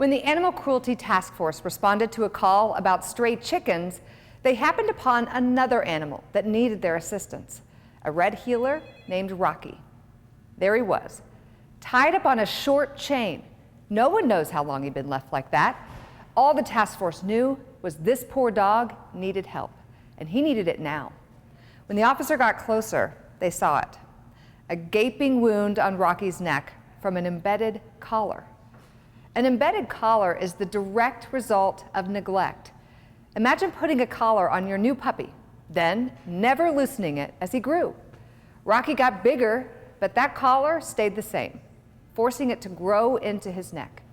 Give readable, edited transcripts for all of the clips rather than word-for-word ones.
When the Animal Cruelty Task Force responded to a call about stray chickens, they happened upon another animal that needed their assistance, a red heeler named Rocky. There he was, tied up on a short chain. No one knows how long he'd been left like that. All the task force knew was this poor dog needed help, and he needed it now. When the officer got closer, they saw it, a gaping wound on Rocky's neck from an embedded collar. An embedded collar is the direct result of neglect. Imagine putting a collar on your new puppy, then never loosening it as he grew. Rocky got bigger, but that collar stayed the same, forcing it to grow into his neck.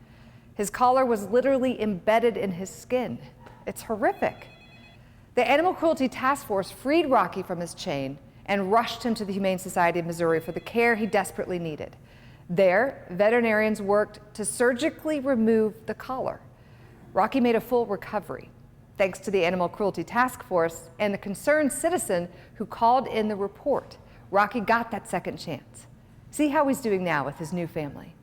His collar was literally embedded in his skin. It's horrific. The Animal Cruelty Task Force freed Rocky from his chain and rushed him to the Humane Society of Missouri for the care he desperately needed. There, veterinarians worked to surgically remove the collar. Rocky made a full recovery, thanks to the Animal Cruelty Task Force and the concerned citizen who called in the report. Rocky got that second chance. See how he's doing now with his new family.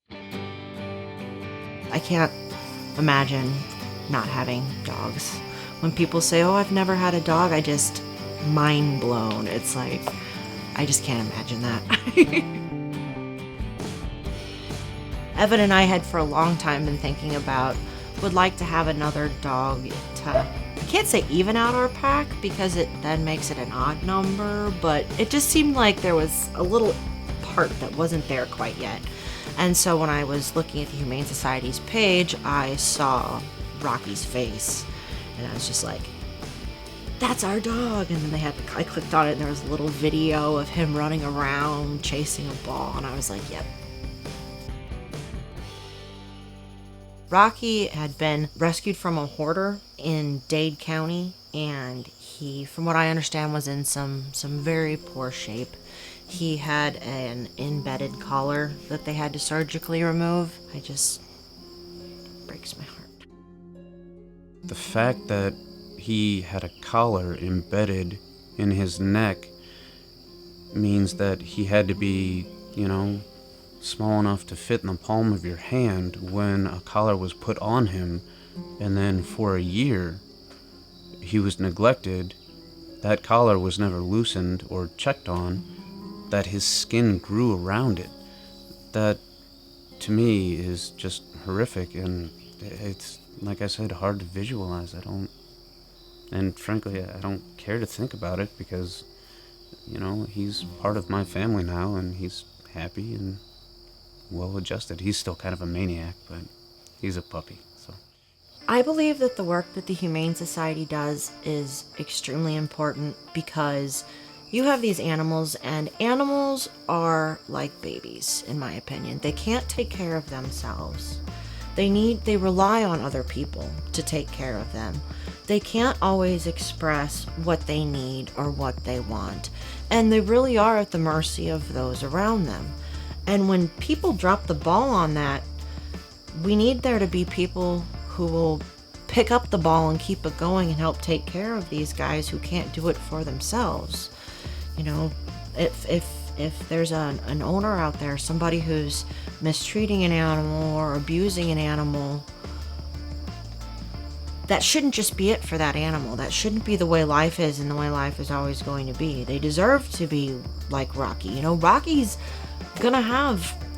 I can't imagine not having dogs. When people say, oh, I've never had a dog, I just, mind blown. It's like, I just can't imagine that. Evan and I had for a long time been thinking about, would like to have another dog to, I can't say even out our pack because it then makes it an odd number, but it just seemed like there was a little part that wasn't there quite yet. And so when I was looking at the Humane Society's page, I saw Rocky's face and I was just like, that's our dog. And then I clicked on it and there was a little video of him running around chasing a ball and I was like, yep. Rocky had been rescued from a hoarder in Dade County, and he, from what I understand, was in some very poor shape. He had an embedded collar that they had to surgically remove. It just breaks my heart. The fact that he had a collar embedded in his neck means that he had to be, small enough to fit in the palm of your hand when a collar was put on him, and then for a year he was neglected. That collar was never loosened or checked on, that his skin grew around it. That, to me, is just horrific, and it's, like I said, hard to visualize. And frankly, I don't care to think about it because, he's part of my family now, and he's happy and well-adjusted. He's still kind of a maniac, but he's a puppy, so. I believe that the work that the Humane Society does is extremely important because you have these animals, and animals are like babies, in my opinion. They can't take care of themselves. They rely on other people to take care of them. They can't always express what they need or what they want, and they really are at the mercy of those around them. And when people drop the ball on that, we need there to be people who will pick up the ball and keep it going and help take care of these guys who can't do it for themselves. If there's an owner out there, somebody who's mistreating an animal or abusing an animal, that shouldn't just be it for that animal. That shouldn't be the way life is and the way life is always going to be. They deserve to be like Rocky. Rocky's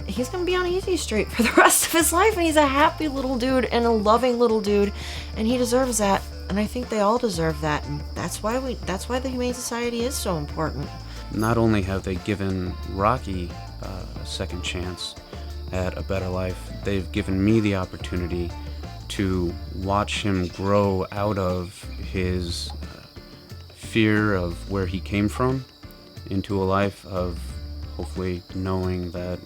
he's gonna be on Easy Street for the rest of his life, and he's a happy little dude and a loving little dude, and he deserves that, and I think they all deserve that, and that's why the Humane Society is so important. Not only have they given Rocky a second chance at a better life, they've given me the opportunity to watch him grow out of his fear of where he came from into a life of hopefully knowing that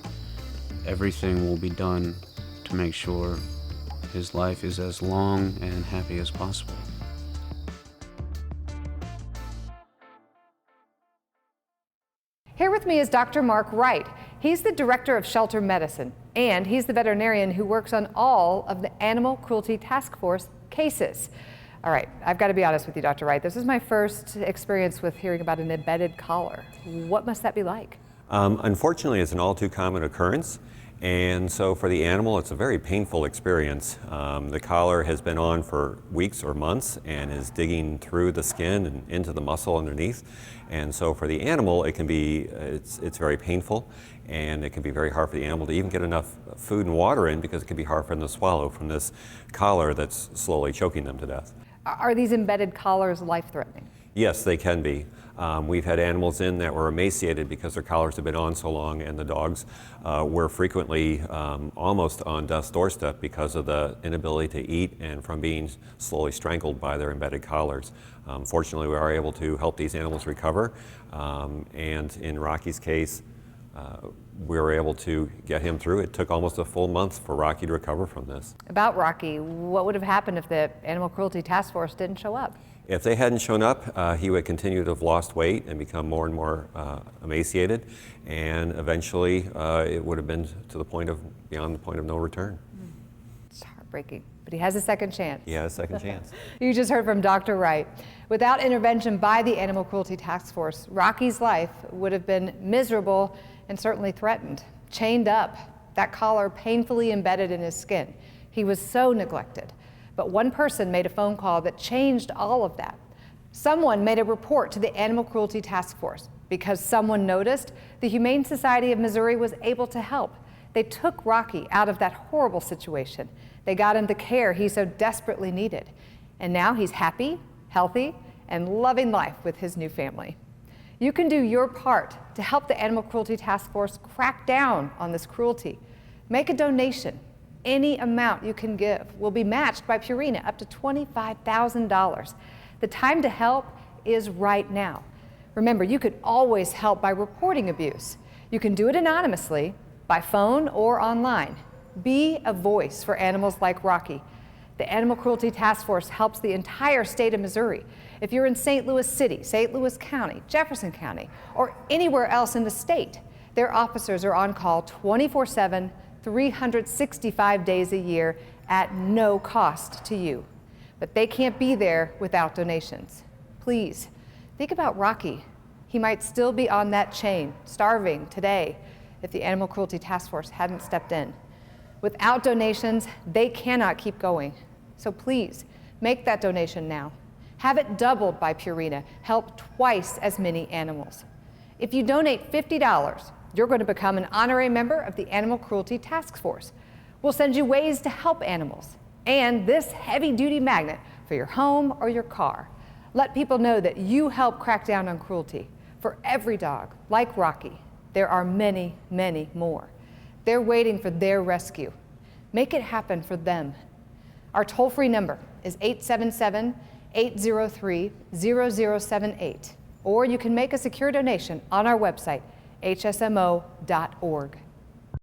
everything will be done to make sure his life is as long and happy as possible. Here with me is Dr. Mark Wright. He's the director of shelter medicine, and he's the veterinarian who works on all of the Animal Cruelty Task Force cases. All right, I've got to be honest with you, Dr. Wright. This is my first experience with hearing about an embedded collar. What must that be like? Unfortunately, it's an all too common occurrence, And so for the animal, it's a very painful experience. The collar has been on for weeks or months and is digging through the skin and into the muscle underneath. And so for the animal, it can be, it's very painful, and it can be very hard for the animal to even get enough food and water in, because it can be hard for them to swallow from this collar that's slowly choking them to death. Are these embedded collars life-threatening? Yes, they can be. We've had animals in that were emaciated because their collars have been on so long, and the dogs were frequently almost on death's doorstep because of the inability to eat and from being slowly strangled by their embedded collars. Fortunately, we are able to help these animals recover, and in Rocky's case, we were able to get him through. It took almost a full month for Rocky to recover from this. About Rocky, what would have happened if the Animal Cruelty Task Force didn't show up? If they hadn't shown up, he would continue to have lost weight and become more and more emaciated, and eventually it would have been to the point of, beyond the point of no return. It's heartbreaking, but he has a second chance. He has a second chance. You just heard from Dr. Wright. Without intervention by the Animal Cruelty Task Force, Rocky's life would have been miserable and certainly threatened. Chained up, that collar painfully embedded in his skin. He was so neglected. But one person made a phone call that changed all of that. Someone made a report to the Animal Cruelty Task Force. Because someone noticed, the Humane Society of Missouri was able to help. They took Rocky out of that horrible situation. They got him the care he so desperately needed. And now he's happy, healthy, and loving life with his new family. You can do your part to help the Animal Cruelty Task Force crack down on this cruelty. Make a donation. Any amount you can give will be matched by Purina up to $25,000. The time to help is right now. Remember, you could always help by reporting abuse. You can do it anonymously, by phone or online. Be a voice for animals like Rocky. The Animal Cruelty Task Force helps the entire state of Missouri. If you're in St. Louis City, St. Louis County, Jefferson County, or anywhere else in the state, their officers are on call 24/7, 365 days a year at no cost to you. But they can't be there without donations. Please, think about Rocky. He might still be on that chain, starving today, if the Animal Cruelty Task Force hadn't stepped in. Without donations, they cannot keep going. So please, make that donation now. Have it doubled by Purina. Help twice as many animals. If you donate $50, you're going to become an honorary member of the Animal Cruelty Task Force. We'll send you ways to help animals and this heavy-duty magnet for your home or your car. Let people know that you help crack down on cruelty. For every dog, like Rocky, there are many, many more. They're waiting for their rescue. Make it happen for them. Our toll-free number is 877-803-0078, or you can make a secure donation on our website, hsmo.org.